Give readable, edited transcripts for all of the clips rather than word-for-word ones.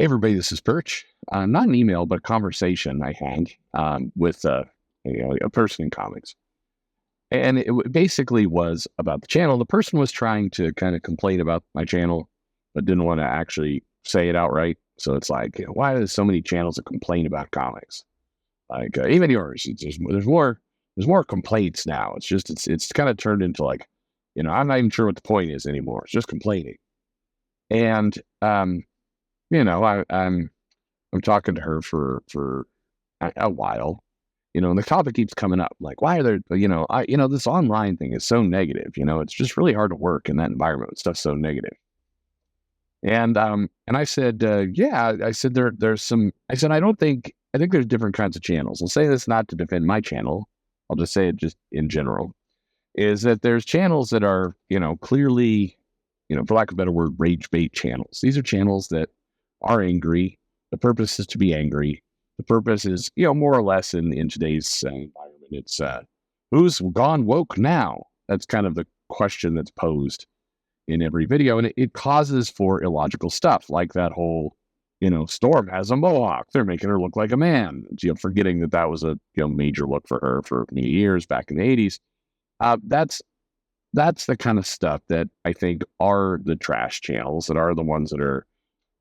Hey everybody, this is Perch. Not an email, but a conversation I had with a person in comics, and basically was about the channel. The person was trying to kind of complain about my channel, but didn't want to actually say it outright. So it's like, why are there so many channels that complain about comics? Like even yours, there's more complaints now. It's kind of turned into like, I'm not even sure what the point is anymore. It's just complaining, and I'm talking to her for a while, and the topic keeps coming up. Like, why are there, this online thing is so negative. It's just really hard to work in that environment when stuff's so negative. And I said, yeah, I said there's some. I said I think there's different kinds of channels. I'll say this not to defend my channel. I'll just say it just in general. Is that there's channels that are clearly, for lack of a better word, rage bait channels. These are channels that are angry. The purpose is to be angry. The purpose is, more or less in today's environment, it's who's gone woke now? That's kind of the question that's posed in every video. And it causes for illogical stuff like that whole, Storm has a mohawk. They're making her look like a man. Forgetting that was a major look for her for many years back in the 80s. That's the kind of stuff that I think are the trash channels, that are the ones that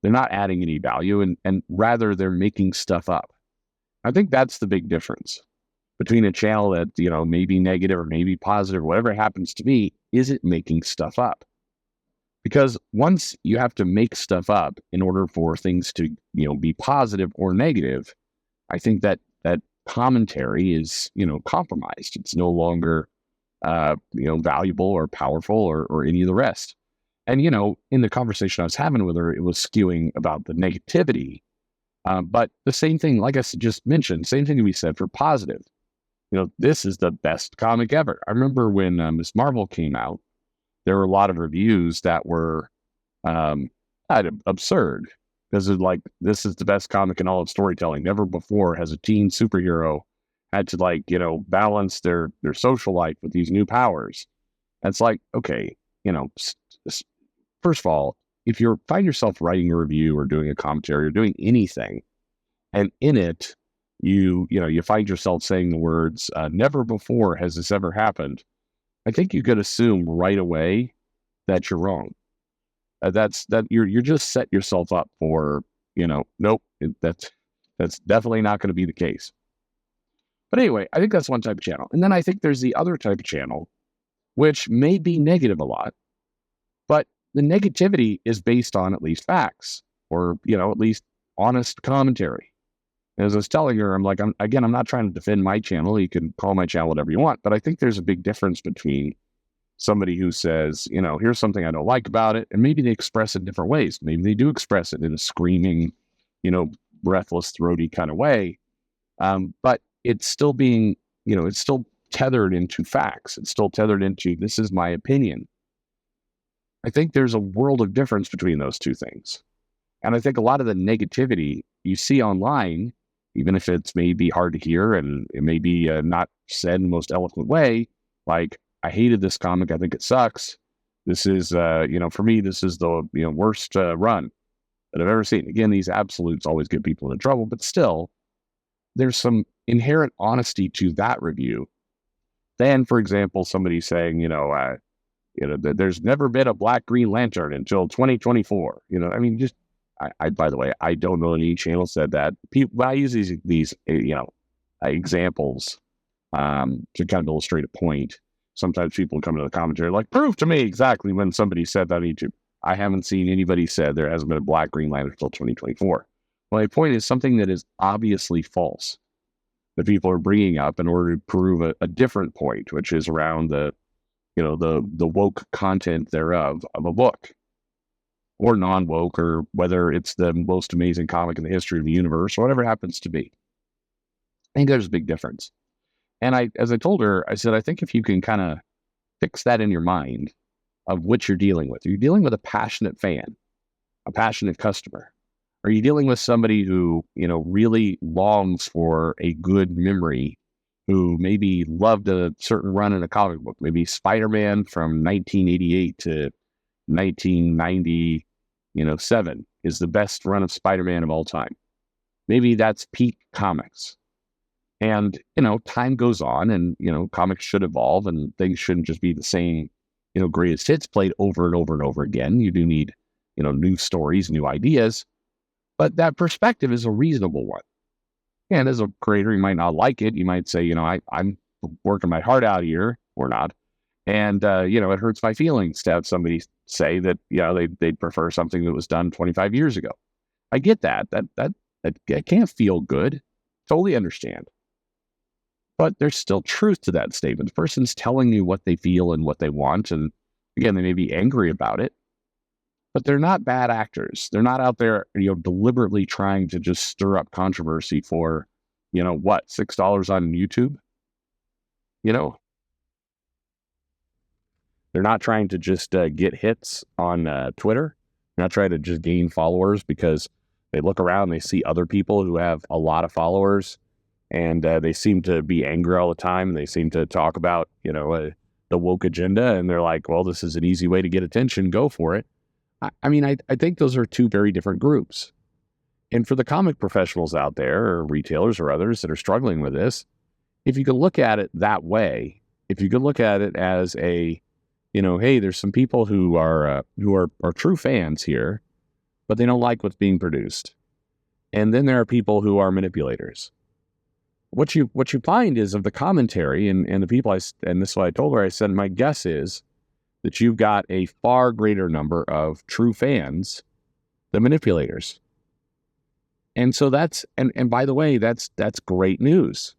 they're not adding any value, and rather they're making stuff up. I think that's the big difference between a channel that, may be negative or maybe positive, whatever it happens to be. Is it making stuff up? Because once you have to make stuff up in order for things to, be positive or negative, I think that commentary is, compromised. It's no longer, valuable or powerful or any of the rest. And, in the conversation I was having with her, it was skewing about the negativity. But the same thing, like I just mentioned, same thing to be said for positive. This is the best comic ever. I remember when Miss Marvel came out, there were a lot of reviews that were absurd. Because it's like, this is the best comic in all of storytelling. Never before has a teen superhero had to balance their social life with these new powers. And it's like, okay, first of all, if you find yourself writing a review or doing a commentary or doing anything, and in it, you find yourself saying the words, never before has this ever happened, I think you could assume right away that you're wrong. You're just set yourself up for, nope, that's definitely not going to be the case. But anyway, I think that's one type of channel. And then I think there's the other type of channel, which may be negative a lot, but the negativity is based on at least facts or, at least honest commentary. As I was telling her, I'm not trying to defend my channel. You can call my channel whatever you want, but I think there's a big difference between somebody who says, here's something I don't like about it, and maybe they express it in different ways. Maybe they do express it in a screaming, breathless, throaty kind of way. But it's still being, it's still tethered into facts. It's still tethered into, this is my opinion. I think there's a world of difference between those two things. And I think a lot of the negativity you see online, even if it's maybe hard to hear and it may be not said in the most eloquent way, like, I hated this comic, I think it sucks. This is, for me, this is the worst run that I've ever seen. Again, these absolutes always get people into trouble, but still, there's some inherent honesty to that review. Then, for example, somebody saying, there's never been a Black Green Lantern until 2024. I by the way, I don't know any channel said that. People, I use these examples to kind of illustrate a point. Sometimes people come to the commentary like, prove to me exactly when somebody said that on YouTube. I haven't seen anybody said there hasn't been a Black Green Lantern until 2024. Well, my point is something that is obviously false that people are bringing up in order to prove a different point, which is around the woke content thereof of a book, or non-woke, or whether it's the most amazing comic in the history of the universe, or whatever it happens to be. I think there's a big difference. And as I told her, I said, I think if you can kind of fix that in your mind of what you're dealing with. Are you dealing with a passionate fan, a passionate customer? Are you dealing with somebody who, really longs for a good memory, who maybe loved a certain run in a comic book, maybe Spider-Man from 1988 to 1990, 7 is the best run of Spider-Man of all time. Maybe that's peak comics. And, time goes on and, comics should evolve and things shouldn't just be the same, greatest hits played over and over and over again. You do need, new stories, new ideas, but that perspective is a reasonable one. And as a creator, you might not like it. You might say, I'm working my heart out here or not. And, it hurts my feelings to have somebody say that, they'd prefer something that was done 25 years ago. I get that. That can't feel good. Totally understand. But there's still truth to that statement. The person's telling you what they feel and what they want. And again, they may be angry about it, but they're not bad actors. They're not out there, deliberately trying to just stir up controversy for, what, $6 on YouTube? They're not trying to just get hits on Twitter. They're not trying to just gain followers because they look around and they see other people who have a lot of followers and they seem to be angry all the time. They seem to talk about, the woke agenda, and they're like, well, this is an easy way to get attention. Go for it. I think those are two very different groups. And for the comic professionals out there, or retailers or others that are struggling with this, if you could look at it that way, if you could look at it as a, hey, there's some people who are true fans here, but they don't like what's being produced. And then there are people who are manipulators. What you find is of the commentary and the people and this is what I told her, I said, my guess is that you've got a far greater number of true fans than manipulators. And so that's, and by the way, that's great news.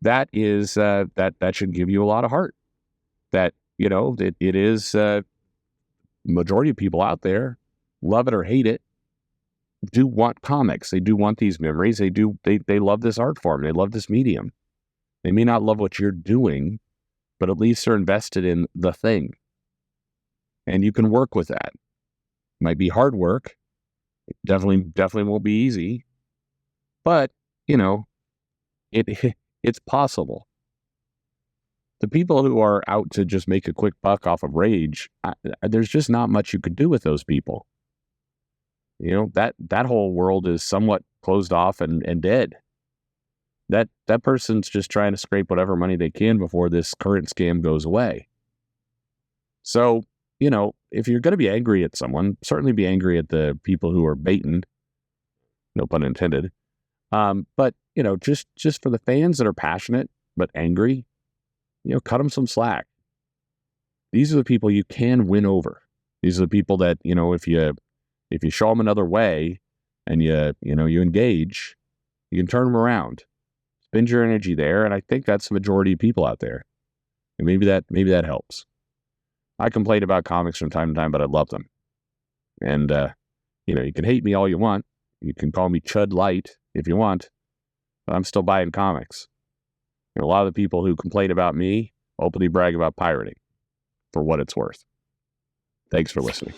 That is, that should give you a lot of heart that, it is, majority of people out there, love it or hate it, do want comics. They do want these memories. They love this art form. They love this medium. They may not love what you're doing, but at least they're invested in the thing. And you can work with that. It might be hard work. It definitely won't be easy. But, it's possible. The people who are out to just make a quick buck off of rage, there's just not much you could do with those people. That whole world is somewhat closed off and dead. That person's just trying to scrape whatever money they can before this current scam goes away. So, if you're going to be angry at someone, certainly be angry at the people who are baiting, no pun intended. But, just for the fans that are passionate but angry, cut them some slack. These are the people you can win over. These are the people that, if you show them another way and you engage, you can turn them around, spend your energy there. And I think that's the majority of people out there. And maybe that helps. I complain about comics from time to time, but I love them. And, you can hate me all you want. You can call me Chud Light if you want, but I'm still buying comics. A lot of the people who complain about me openly brag about pirating for what it's worth. Thanks for listening.